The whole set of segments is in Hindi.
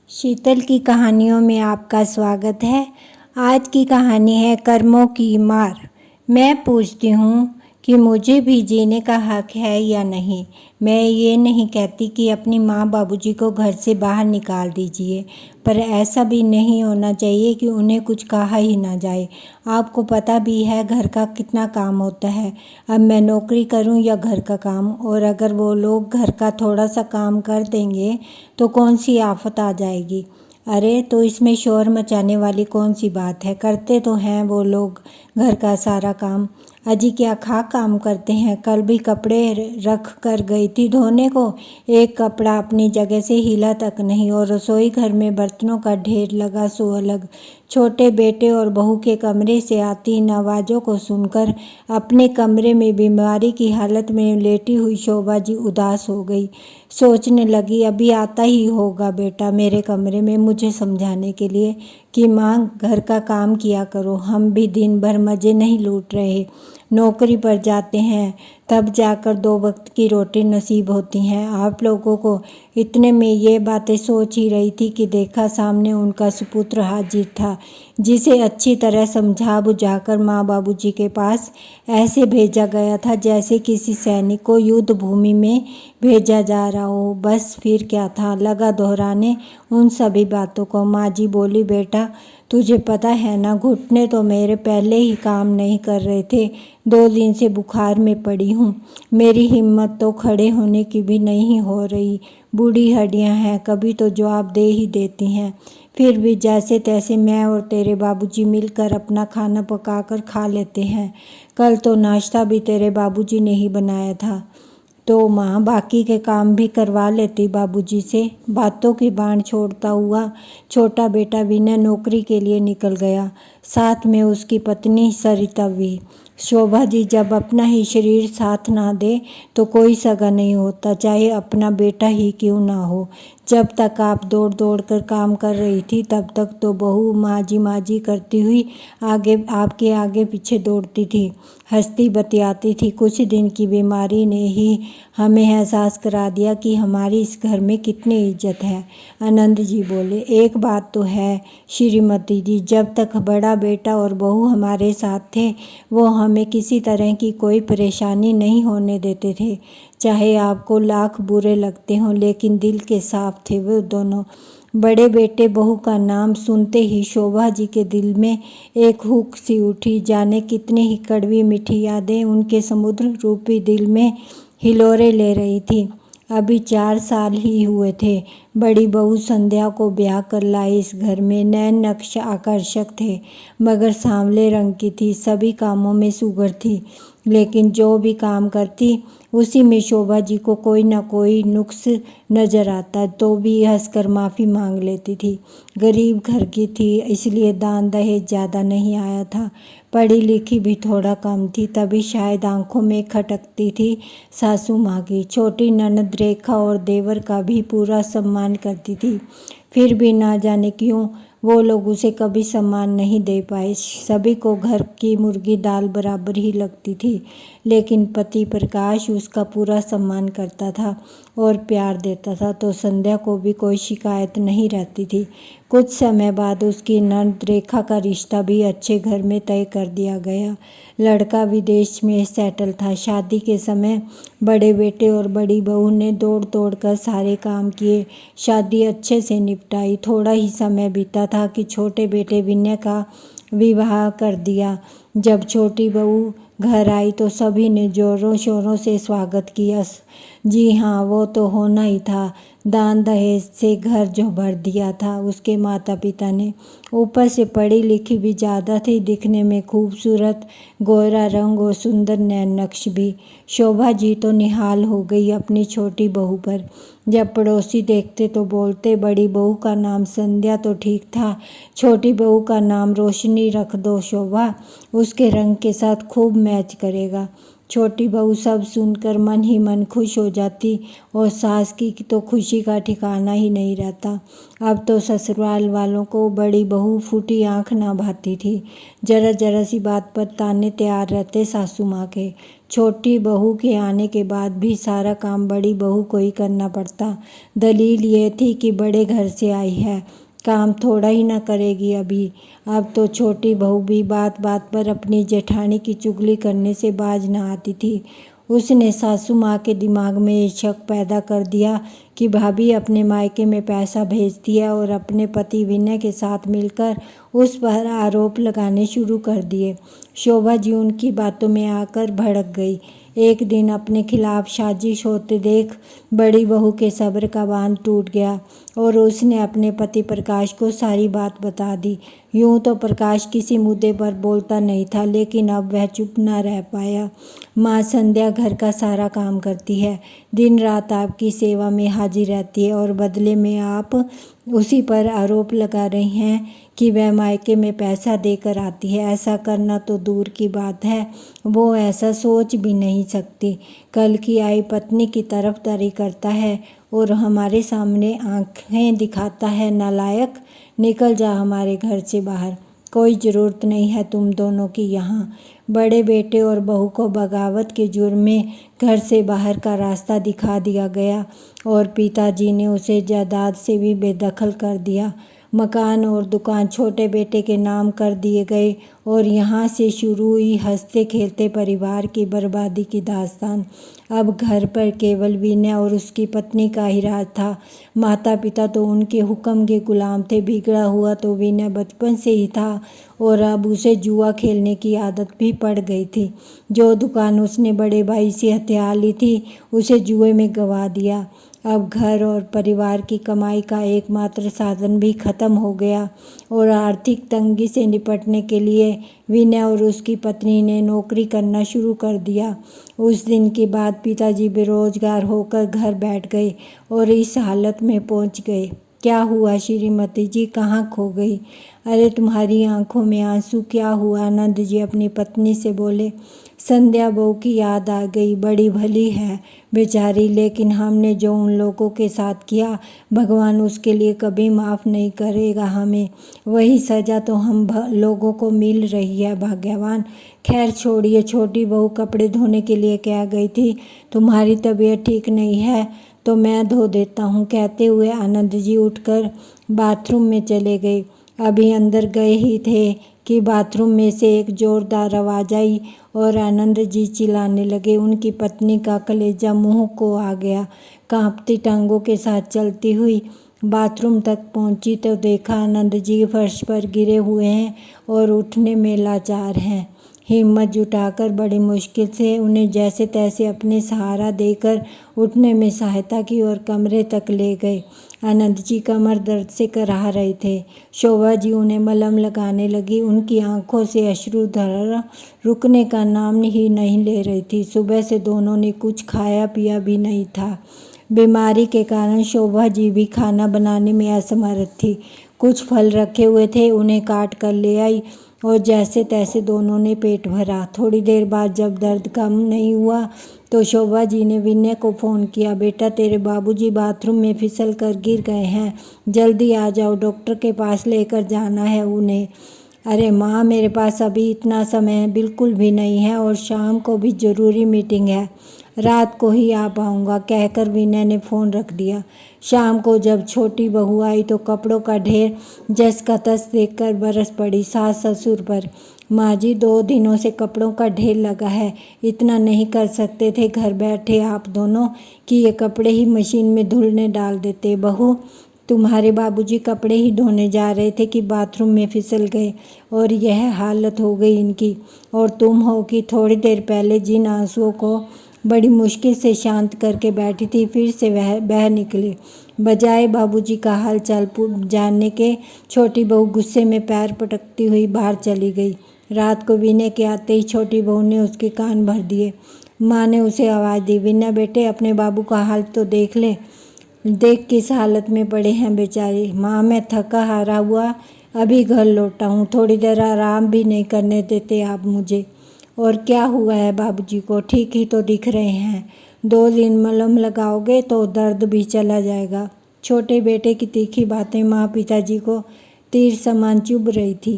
शीतल की कहानियों में आपका स्वागत है। आज की कहानी है कर्मों की मार। मैं पूछती हूँ कि मुझे भी जीने का हक है या नहीं। मैं ये नहीं कहती कि अपनी माँ बाबूजी को घर से बाहर निकाल दीजिए, पर ऐसा भी नहीं होना चाहिए कि उन्हें कुछ कहा ही ना जाए। आपको पता भी है घर का कितना काम होता है। अब मैं नौकरी करूं या घर का काम, और अगर वो लोग घर का थोड़ा सा काम कर देंगे तो कौन सी आफत आ जाएगी। अरे तो इसमें शोर मचाने वाली कौन सी बात है। करते तो हैं वो लोग घर का सारा काम। अजी क्या खाक काम करते हैं। कल भी कपड़े रख कर गई थी धोने को, एक कपड़ा अपनी जगह से हिला तक नहीं। और रसोई घर में बर्तनों का ढेर लगा सो अलग। छोटे बेटे और बहू के कमरे से आती इन आवाज़ों को सुनकर अपने कमरे में बीमारी की हालत में लेटी हुई शोभा जी उदास हो गई। सोचने लगी, अभी आता ही होगा बेटा मेरे कमरे में मुझे समझाने के लिए कि माँ घर का काम किया करो। हम भी दिन भर मज़े नहीं लूट रहे, नौकरी पर जाते हैं तब जाकर 2 वक्त की रोटी नसीब होती हैं आप लोगों को। इतने में ये बातें सोच ही रही थी कि देखा सामने उनका सुपुत्र हाजिर था, जिसे अच्छी तरह समझा बुझाकर माँ बाबूजी के पास ऐसे भेजा गया था जैसे किसी सैनिक को युद्ध भूमि में भेजा जा रहा हो। बस फिर क्या था, लगा दोहराने उन सभी बातों को। माँ जी बोली, बेटा तुझे पता है ना, घुटने तो मेरे पहले ही काम नहीं कर रहे थे। 2 दिन से बुखार में पड़ी हूँ। मेरी हिम्मत तो खड़े होने की भी नहीं हो रही। बूढ़ी हड्डियाँ हैं, कभी तो जवाब दे ही देती हैं। फिर भी जैसे तैसे मैं और तेरे बाबूजी मिलकर अपना खाना पकाकर खा लेते हैं। कल तो नाश्ता भी तेरे बाबूजी ने ही बनाया था, तो माँ बाकी के काम भी करवा लेती बाबूजी से। बातों की बाण छोड़ता हुआ छोटा बेटा विनय नौकरी के लिए निकल गया, साथ में उसकी पत्नी सरिता भी। शोभा जी जब अपना ही शरीर साथ ना दे तो कोई सगा नहीं होता, चाहे अपना बेटा ही क्यों ना हो। जब तक आप दौड़ दौड़ कर काम कर रही थी तब तक तो बहू माँ जी करती हुई आपके आगे पीछे दौड़ती थी, हंसती बतियाती थी। कुछ दिन की बीमारी ने ही हमें एहसास करा दिया कि हमारी इस घर में कितनी इज्जत है। आनंद जी बोले, एक बात तो है श्रीमती जी, जब तक बड़ा बेटा और बहू हमारे साथ थे वो हमें किसी तरह की कोई परेशानी नहीं होने देते थे। चाहे आपको लाख बुरे लगते हों, लेकिन दिल के साफ थे वो दोनों। बड़े बेटे बहू का नाम सुनते ही शोभा जी के दिल में एक हुक सी उठी। जाने कितनी ही कड़वी मीठी यादें उनके समुद्र रूपी दिल में हिलोरे ले रही थी। अभी 4 साल ही हुए थे बड़ी बहू संध्या को ब्याह कर लाई इस घर में। नैन नक्श आकर्षक थे, मगर सांवले रंग की थी, सभी कामों में सुघड़ थी, लेकिन जो भी काम करती उसी में शोभा जी को कोई ना कोई नुक्स नजर आता, तो भी हंसकर माफ़ी मांग लेती थी। गरीब घर की थी, इसलिए दान दहेज ज़्यादा नहीं आया था। पढ़ी लिखी भी थोड़ा कम थी, तभी शायद आंखों में खटकती थी सासू माँ की। छोटी ननद रेखा और देवर का भी पूरा सम्मान करती थी, फिर भी ना जाने क्यों वो लोग उसे कभी सम्मान नहीं दे पाए। सभी को घर की मुर्गी दाल बराबर ही लगती थी, लेकिन पति प्रकाश उसका पूरा सम्मान करता था और प्यार देता था, तो संध्या को भी कोई शिकायत नहीं रहती थी। कुछ समय बाद उसकी ननद रेखा का रिश्ता भी अच्छे घर में तय कर दिया गया। लड़का विदेश में सेटल था। शादी के समय बड़े बेटे और बड़ी बहू ने दौड़ दौड़ कर सारे काम किए, शादी अच्छे से निपटाई। थोड़ा ही समय बीता था कि छोटे बेटे विनय का विवाह कर दिया। जब छोटी बहू घर आई तो सभी ने जोरों शोरों से स्वागत किया। जी हाँ, वो तो होना ही था, दान दहेज से घर जो भर दिया था उसके माता पिता ने। ऊपर से पढ़ी लिखी भी ज़्यादा थी, दिखने में खूबसूरत, गोरा रंग और सुंदर नैन नक्श भी। शोभा जी तो निहाल हो गई अपनी छोटी बहू पर। जब पड़ोसी देखते तो बोलते, बड़ी बहू का नाम संध्या तो ठीक था, छोटी बहू का नाम रोशनी रख दो शोभा, उसके रंग के साथ खूब मैच करेगा। छोटी बहू सब सुनकर मन ही मन खुश हो जाती और सास की तो खुशी का ठिकाना ही नहीं रहता। अब तो ससुराल वालों को बड़ी बहू फूटी आंख ना भाती थी। जरा जरा सी बात पर ताने तैयार रहते सासू माँ के। छोटी बहू के आने के बाद भी सारा काम बड़ी बहू को ही करना पड़ता। दलील ये थी कि बड़े घर से आई है, काम थोड़ा ही ना करेगी अभी। अब तो छोटी बहू भी बात बात पर अपनी जेठानी की चुगली करने से बाज न आती थी। उसने सासू माँ के दिमाग में ये शक पैदा कर दिया कि भाभी अपने मायके में पैसा भेजती है और अपने पति विनय के साथ मिलकर उस पर आरोप लगाने शुरू कर दिए। शोभा जी उनकी बातों में आकर भड़क गई। एक दिन अपने खिलाफ साजिश होते देख बड़ी बहू के सब्र का बांध टूट गया और उसने अपने पति प्रकाश को सारी बात बता दी। यूं तो प्रकाश किसी मुद्दे पर बोलता नहीं था, लेकिन अब वह चुप न रह पाया। माँ संध्या घर का सारा काम करती है, दिन रात आपकी सेवा में हाजिर रहती है और बदले में आप उसी पर आरोप लगा रही हैं कि वह मायके में पैसा देकर आती है। ऐसा करना तो दूर की बात है, वो ऐसा सोच भी नहीं सकती। कल की आई पत्नी की तरफदारी करता है और हमारे सामने आंखें दिखाता है। नालायक, निकल जा हमारे घर से बाहर। कोई ज़रूरत नहीं है तुम दोनों की यहाँ। बड़े बेटे और बहू को बगावत के जुर्म में घर से बाहर का रास्ता दिखा दिया गया और पिताजी ने उसे जायदाद से भी बेदखल कर दिया। मकान और दुकान छोटे बेटे के नाम कर दिए गए और यहाँ से शुरू हुई हंसते खेलते परिवार की बर्बादी की दास्तान। अब घर पर केवल विनय और उसकी पत्नी का ही राज था। माता पिता तो उनके हुक्म के गुलाम थे। बिगड़ा हुआ तो विनय बचपन से ही था और अब उसे जुआ खेलने की आदत भी पड़ गई थी। जो दुकान उसने बड़े भाई से हथिया ली थी, उसे जुए में गंवा दिया। अब घर और परिवार की कमाई का एकमात्र साधन भी खत्म हो गया और आर्थिक तंगी से निपटने के लिए विनय और उसकी पत्नी ने नौकरी करना शुरू कर दिया। उस दिन के बाद पिताजी बेरोजगार होकर घर बैठ गए और इस हालत में पहुंच गए। क्या हुआ श्रीमती जी, कहाँ खो गई? अरे तुम्हारी आंखों में आंसू, क्या हुआ? आनंद जी अपनी पत्नी से बोले। संध्या बहू की याद आ गई। बड़ी भली है बेचारी, लेकिन हमने जो उन लोगों के साथ किया, भगवान उसके लिए कभी माफ़ नहीं करेगा हमें। वही सज़ा तो हम लोगों को मिल रही है, भाग्यवान। खैर छोड़िए। छोटी बहू कपड़े धोने के लिए क्या गई थी? तुम्हारी तबीयत ठीक नहीं है तो मैं धो देता हूँ, कहते हुए आनंद जी उठकर बाथरूम में चले गए। अभी अंदर गए ही थे कि बाथरूम में से एक जोरदार आवाज़ आई और आनंद जी चिल्लाने लगे। उनकी पत्नी का कलेजा मुंह को आ गया। कांपती टांगों के साथ चलती हुई बाथरूम तक पहुंची तो देखा आनंद जी फर्श पर गिरे हुए हैं और उठने में लाचार हैं। हिम्मत जुटाकर बड़ी मुश्किल से उन्हें जैसे तैसे अपने सहारा देकर उठने में सहायता की और कमरे तक ले गए। आनंद जी कमर दर्द से कराह रहे थे। शोभा जी उन्हें मलहम लगाने लगी। उनकी आंखों से अश्रुधारा रुकने का नाम ही नहीं ले रही थी। सुबह से दोनों ने कुछ खाया पिया भी नहीं था। बीमारी के कारण शोभा जी भी खाना बनाने में असमर्थ थी। कुछ फल रखे हुए थे, उन्हें काट कर ले आई और जैसे तैसे दोनों ने पेट भरा। थोड़ी देर बाद जब दर्द कम नहीं हुआ तो शोभा जी ने विनय को फ़ोन किया। बेटा, तेरे बाबूजी बाथरूम में फिसल कर गिर गए हैं, जल्दी आ जाओ, डॉक्टर के पास लेकर जाना है उन्हें। अरे माँ, मेरे पास अभी इतना समय बिल्कुल भी नहीं है और शाम को भी ज़रूरी मीटिंग है, रात को ही आ पाऊँगा, कहकर विनय ने फ़ोन रख दिया। शाम को जब छोटी बहू आई तो कपड़ों का ढेर जस का तस देखकर बरस पड़ी सास ससुर पर। माँ जी, 2 दिनों से कपड़ों का ढेर लगा है, इतना नहीं कर सकते थे घर बैठे आप दोनों कि ये कपड़े ही मशीन में धुलने डाल देते? बहू, तुम्हारे बाबूजी कपड़े ही धोने जा रहे थे कि बाथरूम में फिसल गए और यह हालत हो गई इनकी। और तुम हो कि थोड़ी देर पहले जिन आंसुओं को बड़ी मुश्किल से शांत करके बैठी थी, फिर से वह बह निकले। बजाय बाबूजी का हाल चाल जानने के, छोटी बहू गुस्से में पैर पटकती हुई बाहर चली गई। रात को विनय के आते ही छोटी बहू ने उसके कान भर दिए। माँ ने उसे आवाज़ दी, विनय बेटे, अपने बाबू का हाल तो देख ले, देख किस हालत में पड़े हैं बेचारे। माँ, मैं थका हारा हुआ अभी घर लौटा हूँ, थोड़ी देर आराम भी नहीं करने देते आप मुझे। और क्या हुआ है बाबूजी को? ठीक ही तो दिख रहे हैं। 2 दिन मलहम लगाओगे तो दर्द भी चला जाएगा। छोटे बेटे की तीखी बातें माँ पिताजी को तीर समान चुभ रही थी।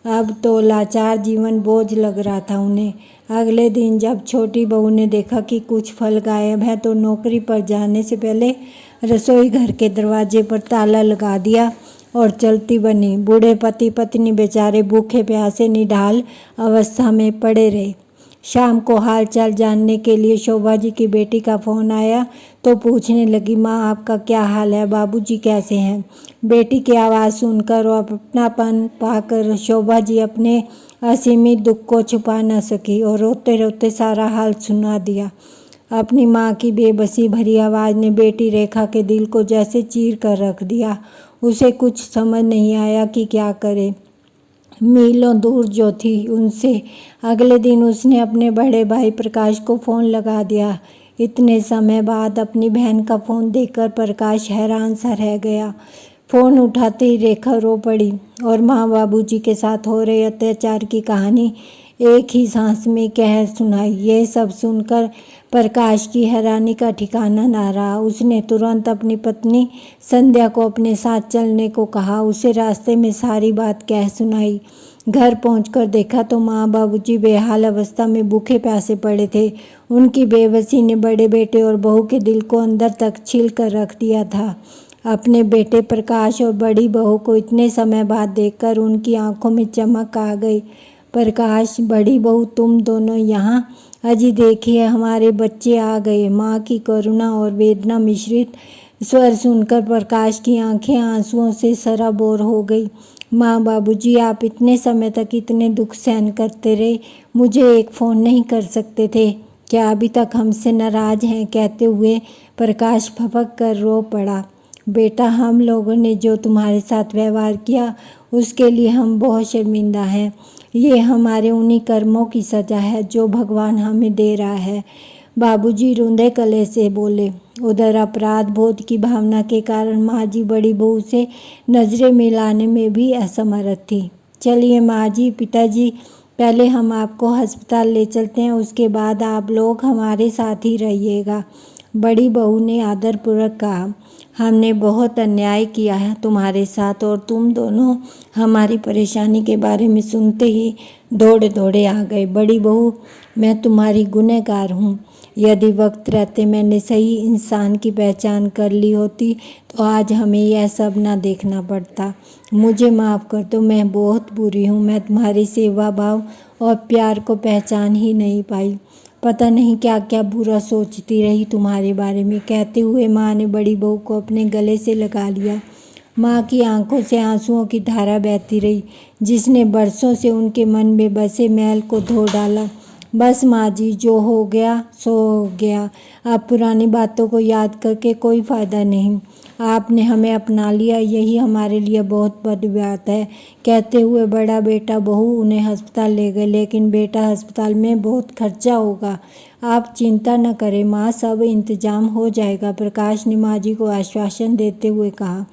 अब तो लाचार जीवन बोझ लग रहा था उन्हें। अगले दिन जब छोटी बहू ने देखा कि कुछ फल गायब है तो नौकरी पर जाने से पहले रसोई घर के दरवाजे पर ताला लगा दिया और चलती बनी। बूढ़े पति पत्नी बेचारे भूखे प्यासे निढाल अवस्था में पड़े रहे। शाम को हाल चाल जानने के लिए शोभा जी की बेटी का फ़ोन आया तो पूछने लगी, माँ आपका क्या हाल है, बाबूजी कैसे हैं? बेटी की आवाज़ सुनकर और अपनापन पाकर शोभा जी अपने असीमित दुख को छुपा न सकी और रोते रोते सारा हाल सुना दिया। अपनी माँ की बेबसी भरी आवाज़ ने बेटी रेखा के दिल को जैसे चीर कर रख दिया। उसे कुछ समझ नहीं आया कि क्या करे। मीलों दूर जो थी उनसे अगले दिन उसने अपने बड़े भाई प्रकाश को फ़ोन लगा दिया। इतने समय बाद अपनी बहन का फ़ोन देखकर प्रकाश हैरान सा रह गया। फ़ोन उठाते ही रेखा रो पड़ी और माँ बाबूजी के साथ हो रहे अत्याचार की कहानी एक ही सांस में कह सुनाई। ये सब सुनकर प्रकाश की हैरानी का ठिकाना ना रहा। उसने तुरंत अपनी पत्नी संध्या को अपने साथ चलने को कहा। उसे रास्ते में सारी बात कह सुनाई। घर पहुंचकर देखा तो माँ बाबूजी बेहाल अवस्था में भूखे प्यासे पड़े थे। उनकी बेबसी ने बड़े बेटे और बहू के दिल को अंदर तक छील कर रख दिया था। अपने बेटे प्रकाश और बड़ी बहू को इतने समय बाद देखकर उनकी आंखों में चमक आ गई। प्रकाश, बड़ी बहू, तुम दोनों यहाँ? अजी देखिए हमारे बच्चे आ गए। माँ की करुणा और वेदना मिश्रित स्वर सुनकर प्रकाश की आंखें आंसुओं से सराबोर हो गई। माँ बाबूजी आप इतने समय तक इतने दुख सहन करते रहे, मुझे एक फ़ोन नहीं कर सकते थे क्या? अभी तक हमसे नाराज़ हैं? कहते हुए प्रकाश फपक कर रो पड़ा। बेटा, हम लोगों ने जो तुम्हारे साथ व्यवहार किया उसके लिए हम बहुत शर्मिंदा हैं। ये हमारे उन्हीं कर्मों की सज़ा है जो भगवान हमें दे रहा है। बाबूजी रुंधे गले से बोले। उधर अपराध बोध की भावना के कारण माँ जी बड़ी बहू से नज़रें मिलाने में भी असमर्थ थी। चलिए माँ जी, पिताजी, पहले हम आपको अस्पताल ले चलते हैं, उसके बाद आप लोग हमारे साथ ही रहिएगा। बड़ी बहू ने आदरपूर्वक कहा। हमने बहुत अन्याय किया है तुम्हारे साथ और तुम दोनों हमारी परेशानी के बारे में सुनते ही दौड़े दौड़े आ गए। बड़ी बहू, मैं तुम्हारी गुनहगार हूँ। यदि वक्त रहते मैंने सही इंसान की पहचान कर ली होती तो आज हमें यह सब ना देखना पड़ता। मुझे माफ़ कर दो, मैं बहुत बुरी हूँ। मैं तुम्हारी सेवा भाव और प्यार को पहचान ही नहीं पाई। पता नहीं क्या क्या बुरा सोचती रही तुम्हारे बारे में। कहते हुए माँ ने बड़ी बहू को अपने गले से लगा लिया। माँ की आंखों से आंसुओं की धारा बहती रही जिसने बरसों से उनके मन में बसे मैल को धो डाला। बस माँ जी, जो हो गया सो हो गया। अब पुरानी बातों को याद करके कोई फ़ायदा नहीं। आपने हमें अपना लिया, यही हमारे लिए बहुत बड़ी बात है। कहते हुए बड़ा बेटा बहू उन्हें अस्पताल ले गए। लेकिन बेटा, अस्पताल में बहुत खर्चा होगा। आप चिंता न करें माँ, सब इंतजाम हो जाएगा, प्रकाश ने माँ जी को आश्वासन देते हुए कहा।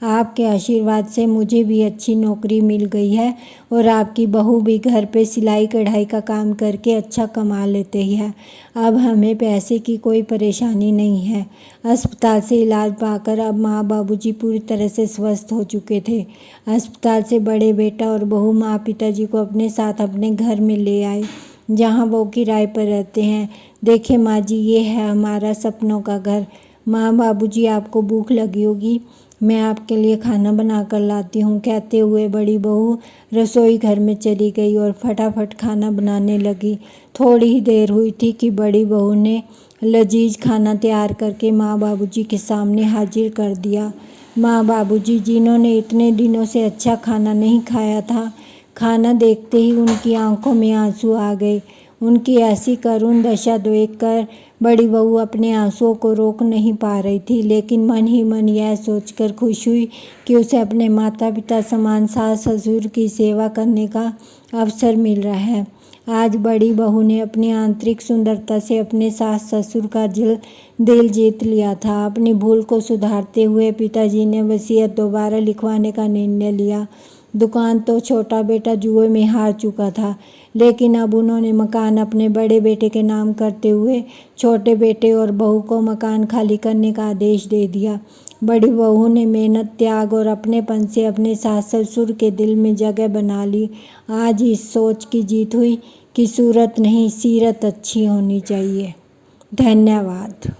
आपके आशीर्वाद से मुझे भी अच्छी नौकरी मिल गई है और आपकी बहू भी घर पे सिलाई कढ़ाई का काम करके अच्छा कमा लेते हैं। अब हमें पैसे की कोई परेशानी नहीं है। अस्पताल से इलाज पाकर अब माँ बाबूजी पूरी तरह से स्वस्थ हो चुके थे। अस्पताल से बड़े बेटा और बहू माँ पिताजी को अपने साथ अपने घर में ले आए जहाँ वो किराए पर रहते हैं। देखिए माँ जी, ये है हमारा सपनों का घर। माँ बाबूजी, आपको भूख लगी होगी, मैं आपके लिए खाना बना कर लाती हूँ। कहते हुए बड़ी बहू रसोई घर में चली गई और फटाफट खाना बनाने लगी। थोड़ी ही देर हुई थी कि बड़ी बहू ने लजीज खाना तैयार करके माँ बाबूजी के सामने हाजिर कर दिया। माँ बाबूजी, जिन्होंने इतने दिनों से अच्छा खाना नहीं खाया था, खाना देखते ही उनकी आंखों में आंसू आ गए। उनकी ऐसी करुण दशा देखकर बड़ी बहू अपने आंसुओं को रोक नहीं पा रही थी, लेकिन मन ही मन यह सोचकर खुश हुई कि उसे अपने माता पिता समान सास ससुर की सेवा करने का अवसर मिल रहा है। आज बड़ी बहू ने अपनी आंतरिक सुंदरता से अपने सास ससुर का दिल जीत लिया था। अपनी भूल को सुधारते हुए पिताजी ने वसीयत दोबारा लिखवाने का निर्णय लिया। दुकान तो छोटा बेटा जुए में हार चुका था, लेकिन अब उन्होंने मकान अपने बड़े बेटे के नाम करते हुए छोटे बेटे और बहू को मकान खाली करने का आदेश दे दिया। बड़ी बहू ने मेहनत, त्याग और अपनेपन से अपने सास ससुर के दिल में जगह बना ली। आज इस सोच की जीत हुई कि सूरत नहीं, सीरत अच्छी होनी चाहिए। धन्यवाद।